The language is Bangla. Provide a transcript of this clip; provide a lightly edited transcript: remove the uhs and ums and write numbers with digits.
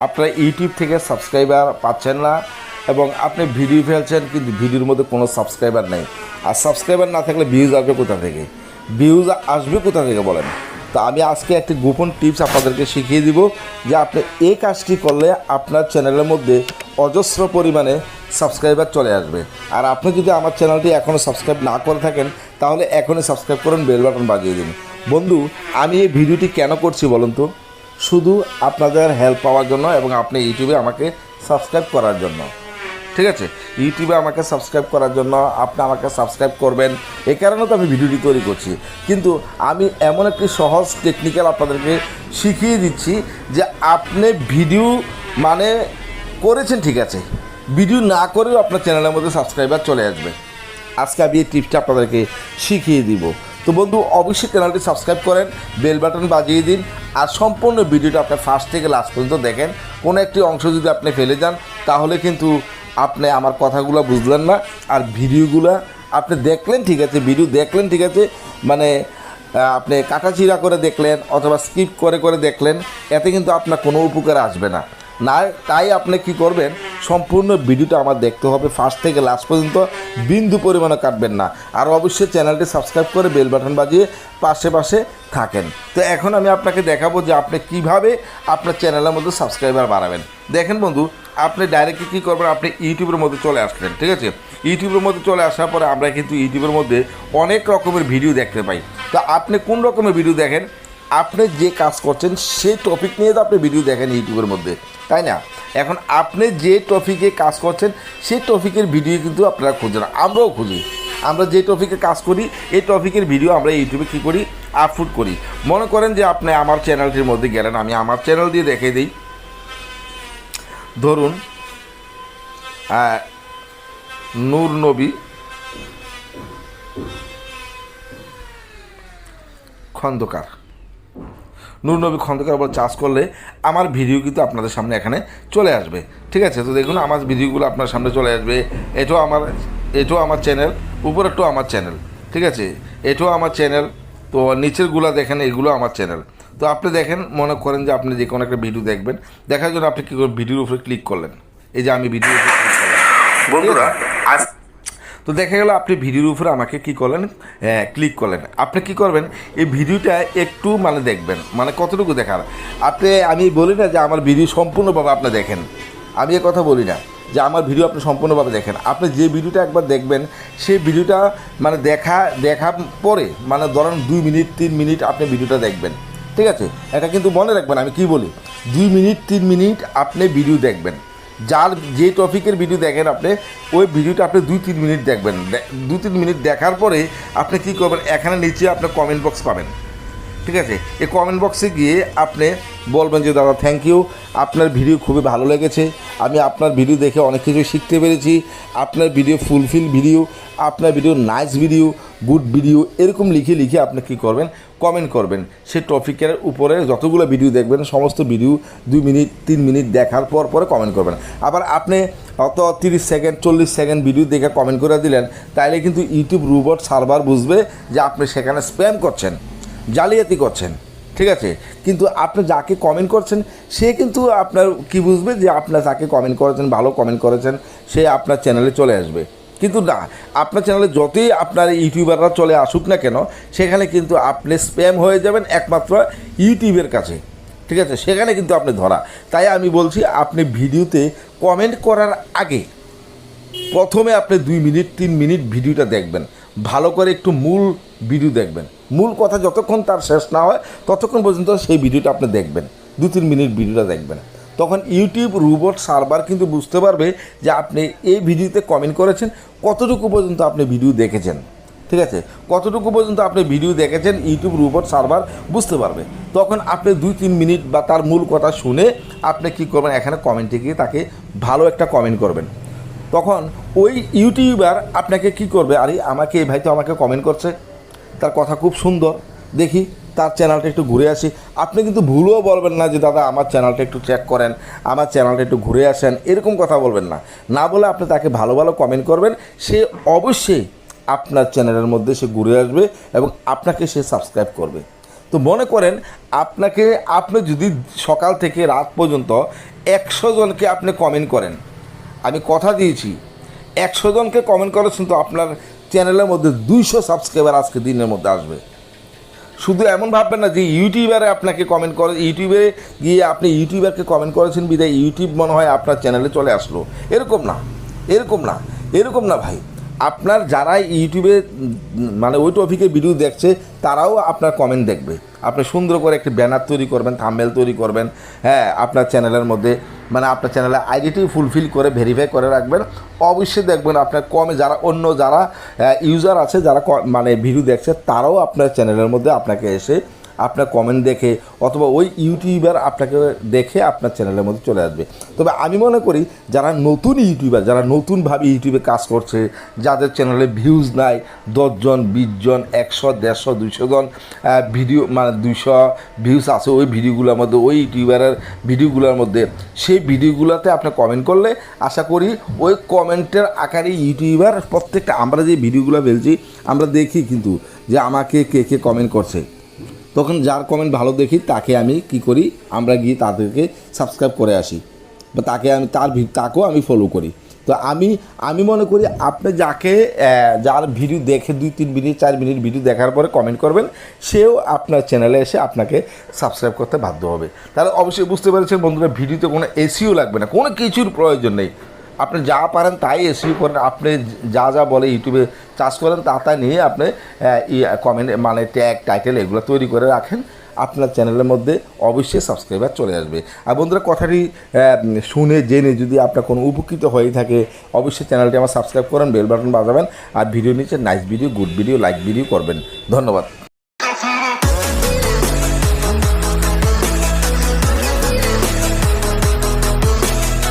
আপনারা ইউটিউব থেকে সাবস্ক্রাইবার পাচ্ছেন না এবং আপনি ভিডিও ফেলছেন কিন্তু ভিডিওর মধ্যে কোনো সাবস্ক্রাইবার নেই। আর সাবস্ক্রাইবার না থাকলে ভিউজ আসবে কোথা থেকে? ভিউজ আসবে কোথা থেকে বলেন? তো আমি আজকে একটি গোপন টিপস আপনাদেরকে শিখিয়ে দিব যে আপনি এই কাজটি করলে আপনার চ্যানেলের মধ্যে অজস্র পরিমাণে সাবস্ক্রাইবার চলে আসবে। আর আপনি যদি আমার চ্যানেলটি এখনও সাবস্ক্রাইব না করে থাকেন তাহলে এখনই সাবস্ক্রাইব করুন, বেল বাটন বাজিয়ে দিন। বন্ধু, আমি এই ভিডিওটি কেন করছি বলুন তো? শুধু আপনাদের হেল্প পাওয়ার জন্য এবং আপনি ইউটিউবে আমাকে সাবস্ক্রাইব করার জন্য। ঠিক আছে, ইউটিউবে আমাকে সাবস্ক্রাইব করার জন্য আপনি আমাকে সাবস্ক্রাইব করবেন, এই কারণে তো আমি ভিডিওটি তৈরি করছি। কিন্তু আমি এমন একটি সহজ টেকনিক্যাল আপনাদেরকে শিখিয়ে দিচ্ছি যে আপনি ভিডিও মানে করেছেন ঠিক আছে, ভিডিও না করেও আপনার চ্যানেলের মধ্যে সাবস্ক্রাইবার চলে আসবে। আজকে আমি এই টিপসটা আপনাদেরকে শিখিয়ে দিব। তো বন্ধু, অবশ্যই চ্যানেলটি সাবস্ক্রাইব করেন, বেল বাটন বাজিয়ে দিন আর সম্পূর্ণ ভিডিওটা আপনি ফার্স্ট থেকে লাস্ট পর্যন্ত দেখেন। কোনো একটি অংশ যদি আপনি ফেলে যান তাহলে কিন্তু আপনি আমার কথাগুলো বুঝলেন না। আর ভিডিওগুলো আপনি দেখলেন ঠিক আছে, ভিডিও দেখলেন ঠিক আছে, মানে আপনি কাটাচিড়া করে দেখলেন অথবা স্কিপ করে করে দেখলেন, এতে কিন্তু আপনার কোনো উপকার আসবে না। তাই আপনি কি করবেন, সম্পূর্ণ ভিডিওটা আমার দেখতে হবে ফার্স্ট থেকে লাস্ট পর্যন্ত, বিন্দু পরিমাণে কাটবেন না। আর অবশ্যই চ্যানেলটি সাবস্ক্রাইব করে বেল বাটন বাজিয়ে পাশে পাশে থাকেন। তো এখন আমি আপনাকে দেখাবো যে আপনি কিভাবে আপনার চ্যানেলের মধ্যে সাবস্ক্রাইবার বাড়াবেন। দেখেন বন্ধু, আপনি ডাইরেক্টলি কী করবেন, আপনি ইউটিউবের মধ্যে চলে আসলেন ঠিক আছে। ইউটিউবের মধ্যে চলে আসার পরে আমরা কিন্তু ইউটিউবের মধ্যে অনেক রকমের ভিডিও দেখতে পাই। তো আপনি কোন রকমের ভিডিও দেখেন? আপনি যে কাজ করছেন সেই টপিক নিয়ে তো আপনি ভিডিও দেখেন ইউটিউবের মধ্যে, তাই না? এখন আপনি যে টপিকে কাজ করছেন সেই টপিকের ভিডিও কিন্তু আপনারা খুঁজেন, আমরাও খুঁজি। আমরা যে টপিকে কাজ করি এই টপিকের ভিডিও আমরা ইউটিউবে কী করি, আপলোড করি। মনে করেন যে আপনি আমার চ্যানেলটির মধ্যে গেলেন, আমি আমার চ্যানেল দিয়ে দেখিয়ে দিই। ধরুন নূর নবী খন্দকার, নূর নবী খন্দকার বলে চার্জ করলে আমার ভিডিও কিন্তু আপনাদের সামনে এখানে চলে আসবে। ঠিক আছে, তো দেখুন আমার ভিডিওগুলো আপনার সামনে চলে আসবে। এটাও আমার চ্যানেল, উপরেরটাও আমার চ্যানেল। ঠিক আছে, এটাও আমার চ্যানেল। তো নিচেরগুলো দেখেন, এগুলো আমার চ্যানেল। তো আপনি দেখেন, মনে করেন যে আপনি যে কোনো একটা ভিডিও দেখবেন, দেখার জন্য আপনি কী করবেন, ভিডিওর উপরে ক্লিক করলেন। এই যে আমি ভিডিওর উপরে ক্লিক করলাম বন্ধুরা। তো দেখা গেল আপনি ভিডিওর উপরে আমাকে কী করলেন, ক্লিক করলেন। আপনি কী করবেন, এই ভিডিওটা একটু মানে দেখবেন, মানে কতটুকু দেখার। আমি বলি না যে আমার ভিডিও সম্পূর্ণভাবে আপনি দেখেন, আমি এ কথা বলি না যে আমার ভিডিও আপনি সম্পূর্ণভাবে দেখেন। আপনি যে ভিডিওটা একবার দেখবেন সেই ভিডিওটা মানে দেখার পরে মানে ধরেন 2 মিনিট 3 মিনিট আপনি ভিডিওটা দেখবেন। ঠিক আছে, এটা কিন্তু মনে রাখবেন আমি কি বলি, 2 মিনিট 3 মিনিট আপনি ভিডিও দেখবেন। যার যে টপিকের ভিডিও দেখেন আপনি ওই ভিডিওটা আপনি 2-3 মিনিট দেখবেন। 2-3 মিনিট দেখার পরে আপনি কী করবেন, এখানে নিচে আপনি কমেন্ট বক্স পাবেন। ঠিক আছে, এই কমেন্ট বক্সে গিয়ে আপনি বলবেন যে দাদা থ্যাংক ইউ, আপনার ভিডিও খুবই ভালো লেগেছে, আমি আপনার ভিডিও দেখে অনেক কিছু শিখতে পেরেছি, আপনার ভিডিও ফুলফিল ভিডিও, আপনার video nice video, good video, এরকম লিখে আপনি কী করবেন, কমেন্ট করবেন। সেই টপিকের উপরে যতগুলো ভিডিও দেখবেন সমস্ত ভিডিও 2 মিনিট 3 মিনিট দেখার পরে কমেন্ট করবেন। আবার আপনি অত 30 সেকেন্ড 40 সেকেন্ড ভিডিও দেখে কমেন্ট করে দিলেন, তাইলে কিন্তু ইউটিউব রোবট সার্ভার বুঝবে যে আপনি সেখানে স্প্যাম করছেন, জালিয়াতি করছেন। ঠিক আছে, কিন্তু আপনি যাকে কমেন্ট করছেন সে কিন্তু আপনার কি বুঝবে যে আপনার যাকে কমেন্ট করেছেন, ভালো কমেন্ট করেছেন, সে আপনার চ্যানেলে চলে আসবে। কিন্তু না, আপনার চ্যানেলে যতই আপনার ইউটিউবাররা চলে আসুক না কেন, সেখানে কিন্তু আপনি স্প্যাম হয়ে যাবেন একমাত্র ইউটিউবের কাছে। ঠিক আছে, সেখানে কিন্তু আপনি ধরা। তাই আমি বলছি আপনি ভিডিওতে কমেন্ট করার আগে প্রথমে আপনি 2 মিনিট 3 মিনিট ভিডিওটা দেখবেন, ভালো করে একটু মূল ভিডিও দেখবেন। মূল কথা যতক্ষণ তার শেষ না হয় ততক্ষণ পর্যন্ত সেই ভিডিওটা আপনি দেখবেন, 2-3 মিনিট ভিডিওটা দেখবেন। তখন ইউটিউব রোবট সার্ভার কিন্তু বুঝতে পারবে যে আপনি এই ভিডিওতে কমেন্ট করেছেন, কতটুকু পর্যন্ত আপনি ভিডিও দেখেছেন। ঠিক আছে, কতটুকু পর্যন্ত আপনি ভিডিও দেখেছেন ইউটিউব রোবট সার্ভার বুঝতে পারবে। তখন আপনি 2-3 মিনিট বা তার মূল কথা শুনে আপনি কী করবেন, এখানে কমেন্টে গিয়ে তাকে ভালো একটা কমেন্ট করবেন। তখন ওই ইউটিউবার আপনাকে কি করবে, আরে আমাকে এই ভাই তো আমাকে কমেন্ট করছে, তার কথা খুব সুন্দর, দেখি তার চ্যানেলটা একটু ঘুরে আসি। আপনি কিন্তু ভুলও বলবেন না যে দাদা আমার চ্যানেলটা একটু চেক করেন, আমার চ্যানেলটা একটু ঘুরে আসেন, এরকম কথা বলবেন না। না বলে আপনি তাকে ভালো ভালো কমেন্ট করবেন, সে অবশ্যই আপনার চ্যানেলের মধ্যে সে ঘুরে আসবে এবং আপনাকে সে সাবস্ক্রাইব করবে। তো তো মনে করেন আপনি যদি সকাল থেকে রাত পর্যন্ত 100 জনকে আপনি কমেন্ট করেন, আমি কথা দিয়েছি 100 জনকে কমেন্ট করেছেন, তো আপনার চ্যানেলের মধ্যে 200 সাবস্ক্রাইবার আজকে দিনের মধ্যে আসবে। শুধু এমন ভাববেন না যে ইউটিউবারে আপনাকে কমেন্ট করে, ইউটিউবে গিয়ে আপনি ইউটিউবারকে কমেন্ট করেছেন বিদায় ইউটিউব মনে হয় আপনার চ্যানেলে চলে আসলো, এরকম না, এরকম না ভাই। আপনার যারা ইউটিউবে মানে ওই টপিকে ভিডিও দেখছে তারাও আপনার কমেন্ট দেখবে। আপনি সুন্দর করে একটি ব্যানার তৈরি করবেন, থাম্বনেল তৈরি করবেন, হ্যাঁ, আপনার চ্যানেলের মধ্যে মানে আপনার চ্যানেলের আইডিটি ফুলফিল করে ভেরিফাই করে রাখবেন। অবশ্যই দেখবেন আপনার যারা ইউজার আছে, যারা মানে ভিডিও দেখছে তারাও আপনার চ্যানেলের মধ্যে আপনাকে এসে আপনার কমেন্ট দেখে অথবা ওই ইউটিউবার আপনাকে দেখে আপনার চ্যানেলের মধ্যে চলে আসবে। তবে আমি মনে করি যারা নতুন ইউটিউবার, যারা নতুনভাবে ইউটিউবে কাজ করছে, যাদের চ্যানেলে ভিউজ নাই, 10 জন 20 জন 100 150 200 জন ভিডিও মানে 200 ভিউজ আছে ওই ভিডিওগুলোর মধ্যে, ওই ইউটিউবারের ভিডিওগুলোর মধ্যে, সেই ভিডিওগুলোতে আপনি কমেন্ট করলে আশা করি ওই কমেন্টের আকারে ইউটিউবার প্রত্যেকটা, আমরা যে ভিডিওগুলো ফেলছি আমরা দেখি কিন্তু যে আমাকে কে কমেন্ট করছে, তখন যার কমেন্ট ভালো দেখি তাকে আমি কি করি, আমরা গিয়ে তাদেরকে সাবস্ক্রাইব করে আসি বা তাকেও আমি ফলো করি। তো আমি মনে করি আপনি যার ভিডিও দেখে 2-3 মিনিট 4 মিনিট ভিডিও দেখার পরে কমেন্ট করবেন, সেও আপনার চ্যানেলে এসে আপনাকে সাবস্ক্রাইব করতে বাধ্য হবে। তাহলে অবশ্যই বুঝতে পেরেছেন বন্ধুরা, ভিডিওতে কোনো এসইও লাগবে না, কোনো কিছুর প্রয়োজন নেই। আপনি যা পারেন তাই এসইও করেন, আপনি যা বলে ইউটিউবে চার্জ করেন তা নিয়ে আপনি কমেন্ট মানে ট্যাগ টাইটেল এগুলো তৈরি করে রাখেন, আপনার চ্যানেলের মধ্যে অবশ্যই সাবস্ক্রাইবার চলে আসবে। আর বন্ধুরা, কথাটি শুনে জেনে যদি আপনার কোনো উপকৃত হয়ে থাকে অবশ্যই চ্যানেলটি আমার সাবস্ক্রাইব করেন, বেল বাটন বাজাবেন, আর ভিডিও নিচে nice video, good video, like video করবেন। ধন্যবাদ।